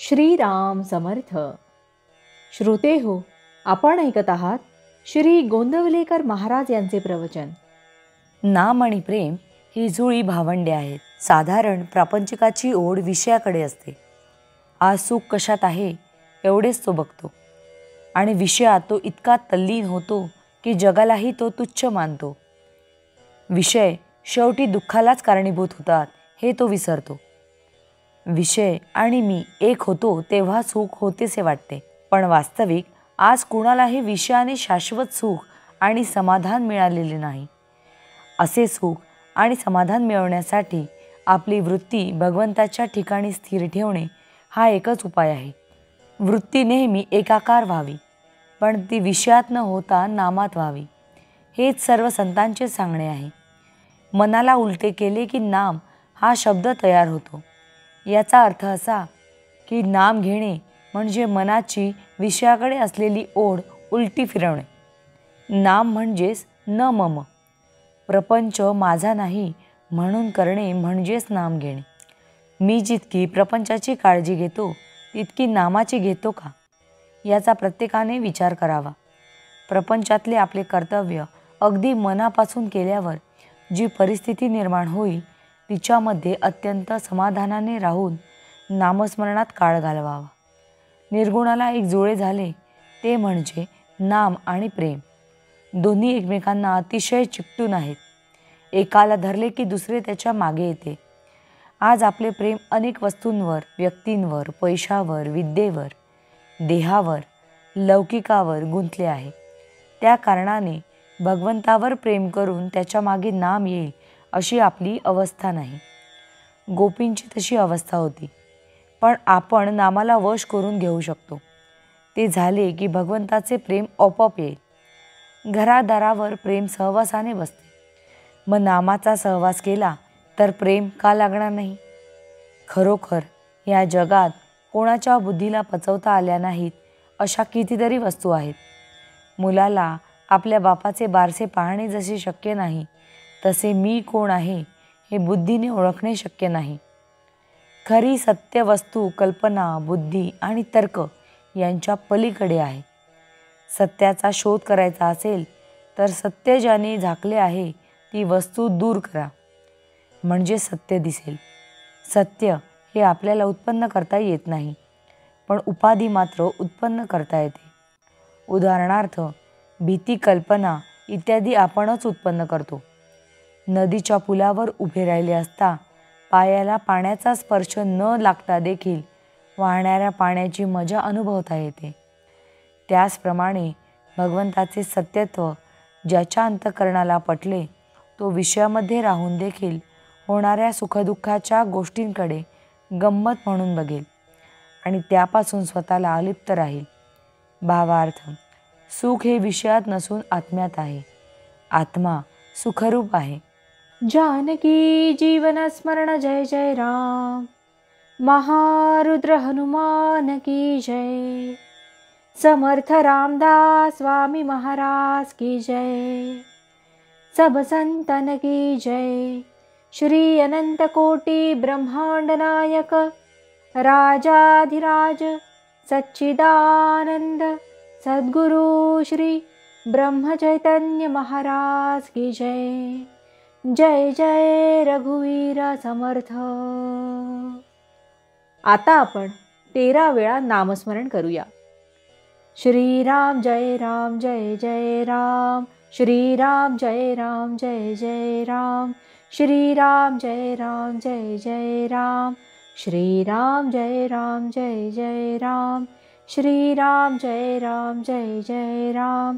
श्रीराम समर्थ. श्रोते हो, आपण ऐकत आहात श्री गोंदवलेकर महाराज यांचे प्रवचन. नाम आणि प्रेम ही जुळी भावंडे आहेत. साधारण प्रापंचिकाची ओढ विषयाकडे असते. आज सुख कशात आहे एवढेच तो बघतो आणि विषयात तो इतका तल्लीन होतो की जगालाही तो तुच्छ मानतो. विषय शेवटी दुःखालाच कारणीभूत होतात हे तो विसरतो. विषय आणि मी एक होतो तेव्हा सुख होतेसे वाटते, पण वास्तविक आज कुणालाही विषयाने शाश्वत सुख आणि समाधान मिळालेले नाही. असे सुख आणि समाधान मिळवण्यासाठी आपली वृत्ती भगवंताच्या ठिकाणी स्थिर ठेवणे हा एकच उपाय आहे. वृत्ती नेहमी एकाकार व्हावी, पण ती विषयात न होता नामात व्हावी. हेच सर्व संतांचे सांगणे आहे. मनाला उलटे केले की नाम हा शब्द तयार होतो. याचा अर्थ असा की नाम घेणे म्हणजे मनाची विषयाकडे असलेली ओढ उलटी फिरवणे. नाम म्हणजेच न मम, प्रपंच माझा नाही म्हणून करणे म्हणजेच नाम घेणे. मी जितकी प्रपंचाची काळजी घेतो तितकी नामाची घेतो का, याचा प्रत्येकाने विचार करावा. प्रपंचातले आपले कर्तव्य अगदी मनापासून केल्यावर जी परिस्थिती निर्माण होईल तिच्यामध्ये अत्यंत समाधानाने राहून नामस्मरणात काळ घालवावा. निर्गुणाला एक जुळे झाले ते म्हणजे नाम आणि प्रेम. दोन्ही एकमेकांना अतिशय चिकटून आहेत. एकाला धरले की दुसरे त्याच्या मागे येते. आज आपले प्रेम अनेक वस्तूंवर, व्यक्तींवर, पैशावर, विद्येवर, देहावर, लौकिकावर गुंतले आहे. त्या कारणाने भगवंतावर प्रेम करून त्याच्या मागे नाम येईल अशी आपली अवस्था नाही. गोपींची तशी अवस्था होती, पण आपण नामाला वश करून घेऊ शकतो. ते झाले की भगवंताचे प्रेम आपोआप येईल. घरादारावर प्रेम सहवासाने बसते, मग नामाचा सहवास केला तर प्रेम का लागणार नाही. खरोखर या जगात कोणाच्या बुद्धीला पचवता आल्या नाहीत अशा कितीतरी वस्तू आहेत. मुलाला आपल्या बापाचे बारसे पाहणे जसे शक्य नाही तसे मी कोण आहे हे बुद्धीने ओळखणे शक्य नाही. खरी सत्य वस्तू कल्पना, बुद्धी आणि तर्क यांच्या पलीकडे आहे. सत्याचा शोध करायचा असेल तर सत्य ज्याने झाकले आहे ती वस्तू दूर करा, म्हणजे सत्य दिसेल. सत्य हे आपल्याला उत्पन्न करता येत नाही, पण उपाधी मात्र उत्पन्न करता येते. उदाहरणार्थ, भीती, कल्पना इत्यादी आपणच उत्पन्न करतो. नदीच्या पुलावर उभे राहिले असता पायाला पाण्याचा स्पर्श न लागता देखील वाहणाऱ्या पाण्याची मजा अनुभवता येते. त्याचप्रमाणे भगवंताचे सत्यत्व ज्याच्या अंतःकरणाला पटले तो विषयामध्ये राहून देखील होणाऱ्या सुखदुःखाच्या गोष्टींकडे गंमत म्हणून बघेल आणि त्यापासून स्वतःला अलिप्त राहील. भावार्थ, सुख हे विषयात नसून आत्म्यात आहे. आत्मा सुखरूप आहे. जानकी जीवन स्मरण जय जय राम. महारुद्र हनुमान की जय. समर्थ रामदास स्वामी महाराज की जय. सब संतन की जय. श्री अनंत कोटि ब्रह्मांड नायक राजाधिराज सच्चिदानंद सद्गुरु श्री ब्रह्म चैतन्य महाराज की जय. जय जय रघुवीर समर्थ. आता आपण 13 वेळा नामस्मरण करूया. श्रीराम जय राम जय जय राम. श्रीराम जय राम जय जय राम. श्रीराम जय राम जय जय राम. श्रीराम जय राम जय जय राम. श्रीराम जय राम जय जय राम.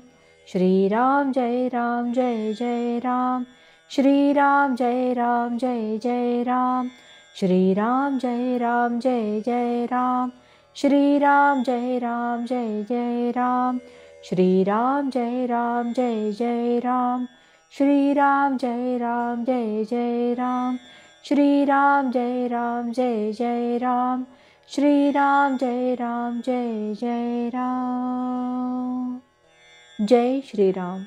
श्रीराम जय राम जय जय राम. श्रीराम जय राम जय जय राम. श्रीराम जय राम जय जय राम. श्रीराम जय राम जय जय राम. श्रीराम जय राम जय जय राम. श्रीराम जय राम जय जय राम. श्रीराम जय राम जय जय राम. श्रीराम जय राम जय जय राम. जय श्रीराम.